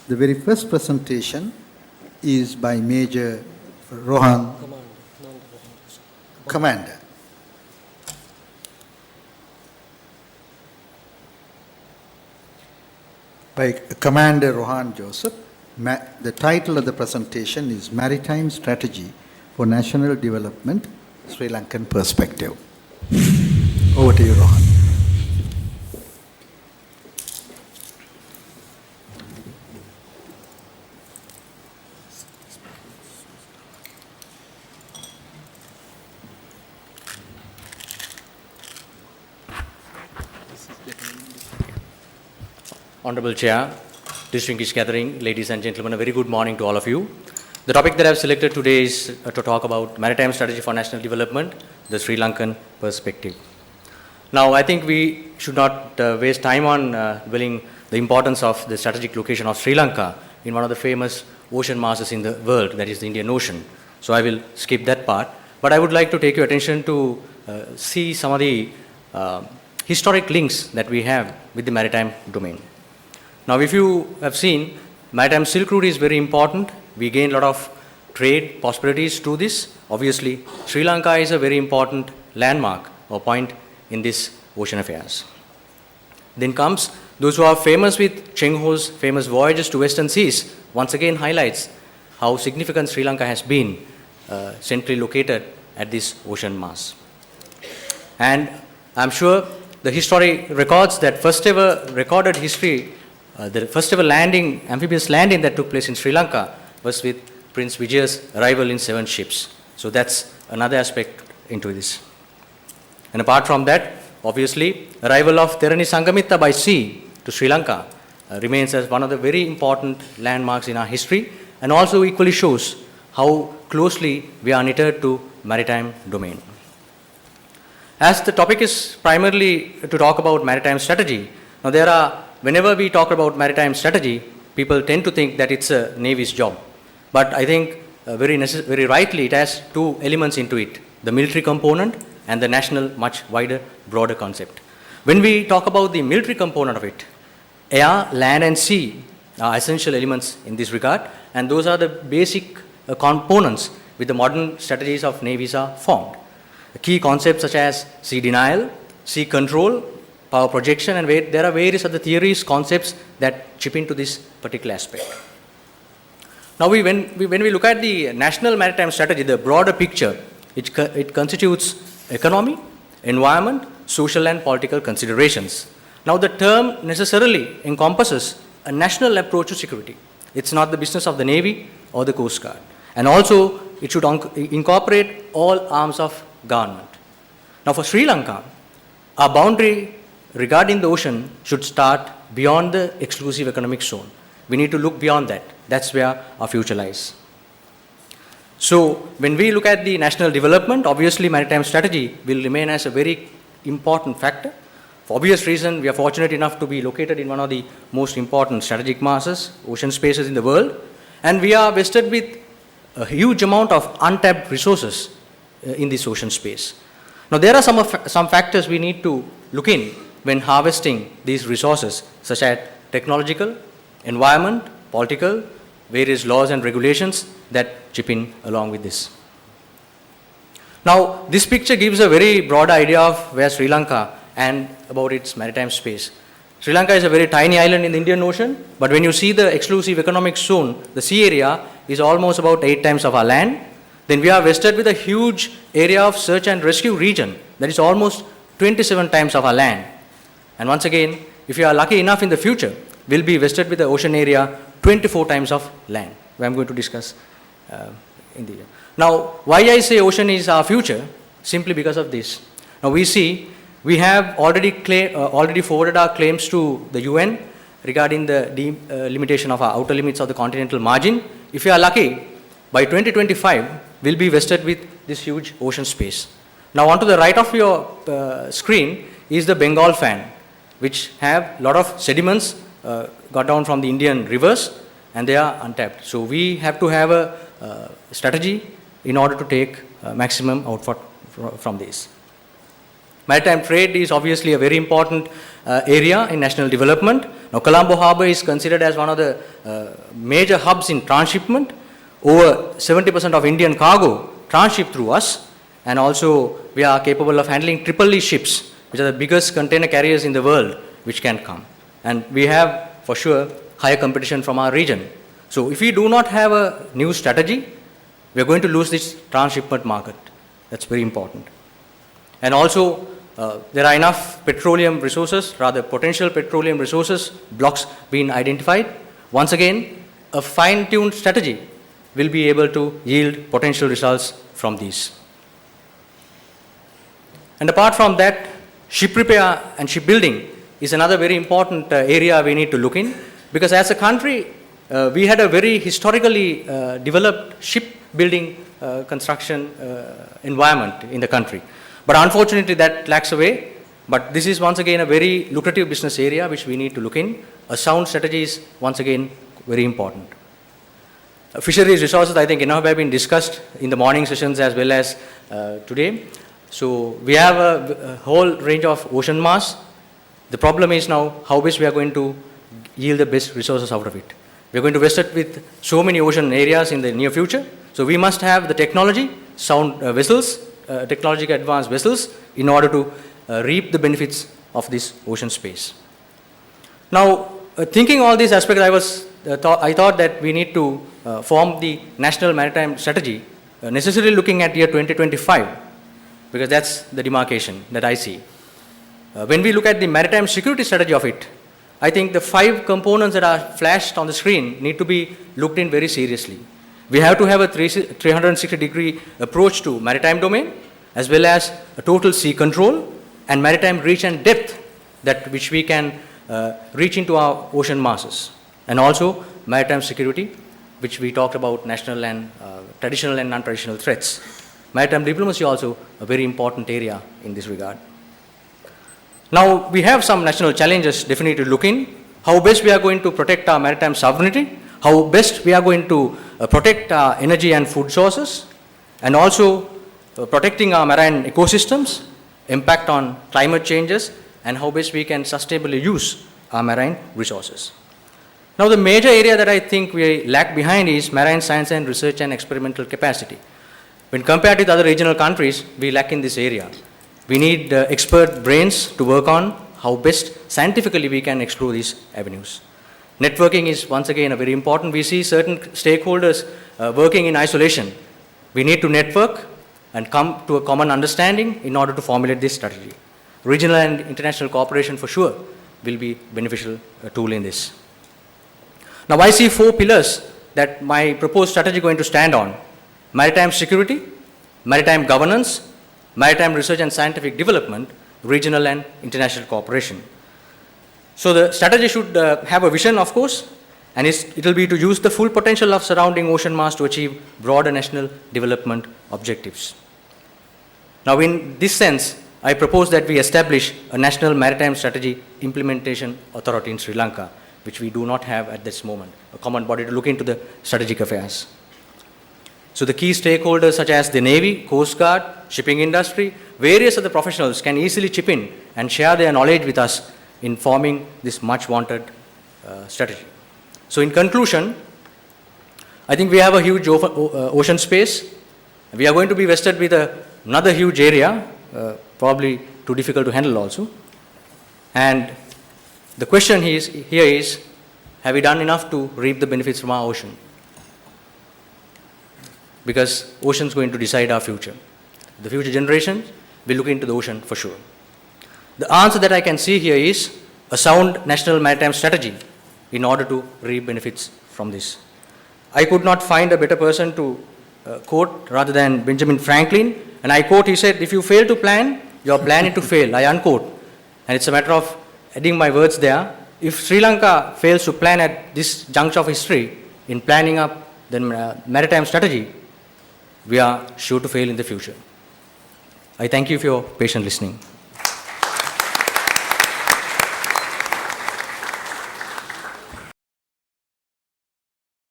The very first presentation is by Major Rohan, Commander. By Commander Rohan Joseph. The title of the presentation is Maritime Strategy for National Development, Sri Lankan Perspective. Over to you, Rohan. Honorable Chair, distinguished gathering, ladies and gentlemen, a very good morning to all of you. The topic that I have selected today is to talk about Maritime Strategy for National Development, the Sri Lankan Perspective. Now, I think we should not waste time on dwelling the importance of the strategic location of Sri Lanka in one of the famous ocean masses in the world, that is the Indian Ocean. So I will skip that part. But I would like to take your attention to see some of the historic links that we have with the maritime domain. Now, if you have seen, maritime Silk Route is very important. We gain a lot of trade prosperities through this. Obviously, Sri Lanka is a very important landmark or point in this ocean affairs. Then comes those who are famous with Cheng Ho's famous voyages to Western Seas, once again highlights how significant Sri Lanka has been centrally located at this ocean mass. And I'm sure the history records that first ever recorded history, the first ever landing, amphibious landing that took place in Sri Lanka was with Prince Vijaya's arrival in 7 ships. So that's another aspect into this. And apart from that, obviously, arrival of Therani Sangamitta by sea to Sri Lanka remains as one of the very important landmarks in our history, and also equally shows how closely we are knitted to maritime domain. As the topic is primarily to talk about maritime strategy, now whenever we talk about maritime strategy, people tend to think that it's a Navy's job. But I think very rightly it has 2 elements into it, the military component and the national, much wider, broader concept. When we talk about the military component of it, air, land and sea are essential elements in this regard, and those are the basic components with the modern strategies of navies are formed. Key concepts such as sea denial, sea control, power projection, and there are various other theories, concepts that chip into this particular aspect. Now, when we look at the national maritime strategy, the broader picture, it constitutes economy, environment, social and political considerations. Now, the term necessarily encompasses a national approach to security. It's not the business of the Navy or the Coast Guard. And also, it should incorporate all arms of government. Now, for Sri Lanka, our boundary regarding the ocean should start beyond the exclusive economic zone. We need to look beyond that. That's where our future lies. So, when we look at the national development, obviously maritime strategy will remain as a very important factor. For obvious reason, we are fortunate enough to be located in one of the most important strategic masses, ocean spaces in the world, and we are vested with a huge amount of untapped resources in this ocean space. Now, there are some factors we need to look in when harvesting these resources, such as technological, environment, political, various laws and regulations that chip in along with this. Now, this picture gives a very broad idea of where Sri Lanka and about its maritime space. Sri Lanka is a very tiny island in the Indian Ocean, but when you see the exclusive economic zone, the sea area is almost about 8 times of our land. Then we are vested with a huge area of search and rescue region that is almost 27 times of our land. And once again, if you are lucky enough in the future, we'll be vested with the ocean area 24 times of land, where I'm going to discuss in the year. Now, why I say ocean is our future? Simply because of this. Now, we have already forwarded our claims to the UN regarding the limitation of our outer limits of the continental margin. If you are lucky, by 2025, we'll be vested with this huge ocean space. Now, onto the right of your screen is the Bengal fan, which have a lot of sediments got down from the Indian rivers, and they are untapped. So we have to have a strategy in order to take maximum output from this. Maritime trade is obviously a very important area in national development. Now, Colombo Harbour is considered as one of the major hubs in transshipment. Over 70% of Indian cargo transship through us, and also we are capable of handling triple-E ships, which are the biggest container carriers in the world, which can come. And we have, for sure, higher competition from our region. So if we do not have a new strategy, we are going to lose this transshipment market. That's very important. And also, there are enough petroleum resources, rather potential petroleum resources, blocks being identified. Once again, a fine-tuned strategy will be able to yield potential results from these. And apart from that, ship repair and shipbuilding is another very important area we need to look in, because as a country, we had a very historically developed shipbuilding construction environment in the country. But unfortunately, that lacks away. But this is once again a very lucrative business area which we need to look in. A sound strategy is once again very important. Fisheries resources, I think, enough have been discussed in the morning sessions as well as today. So we have a whole range of ocean mass. The problem is now how best we are going to yield the best resources out of it. We are going to waste it with so many ocean areas in the near future. So we must have the technology, sound vessels, technologically advanced vessels, in order to reap the benefits of this ocean space. Now, thinking all these aspects, I thought that we need to form the National Maritime Strategy, necessarily looking at year 2025, because that's the demarcation that I see. When we look at the maritime security strategy of it, I think the 5 components that are flashed on the screen need to be looked in very seriously. We have to have a 360-degree approach to maritime domain, as well as a total sea control and maritime reach and depth that which we can reach into our ocean masses. And also maritime security, which we talked about national and traditional and non-traditional threats. Maritime diplomacy also a very important area in this regard. Now, we have some national challenges definitely to look in. How best we are going to protect our maritime sovereignty, how best we are going to protect our energy and food sources, and also protecting our marine ecosystems, impact on climate changes, and how best we can sustainably use our marine resources. Now, the major area that I think we lag behind is marine science and research and experimental capacity. When compared with other regional countries, we lack in this area. We need expert brains to work on how best scientifically we can explore these avenues. Networking is once again a very important. We see certain stakeholders working in isolation. We need to network and come to a common understanding in order to formulate this strategy. Regional and international cooperation for sure will be beneficial tool in this. Now, I see 4 pillars that my proposed strategy is going to stand on: maritime security, maritime governance, maritime research and scientific development, regional and international cooperation. So the strategy should have a vision, of course, and it will be to use the full potential of surrounding ocean mass to achieve broader national development objectives. Now, in this sense, I propose that we establish a National Maritime Strategy Implementation Authority in Sri Lanka, which we do not have at this moment, a common body to look into the strategic affairs. So the key stakeholders such as the Navy, Coast Guard, shipping industry, various other professionals can easily chip in and share their knowledge with us in forming this much wanted strategy. So in conclusion, I think we have a huge ocean space. We are going to be vested with another huge area, probably too difficult to handle also. And the question here is, have we done enough to reap the benefits from our ocean? Because ocean is going to decide our future. The future generations will look into the ocean for sure. The answer that I can see here is a sound national maritime strategy in order to reap benefits from this. I could not find a better person to quote rather than Benjamin Franklin. And I quote, he said, "If you fail to plan, you are planning to fail." I unquote. And it's a matter of adding my words there. If Sri Lanka fails to plan at this juncture of history in planning up the maritime strategy, we are sure to fail in the future. I thank you for your patient listening.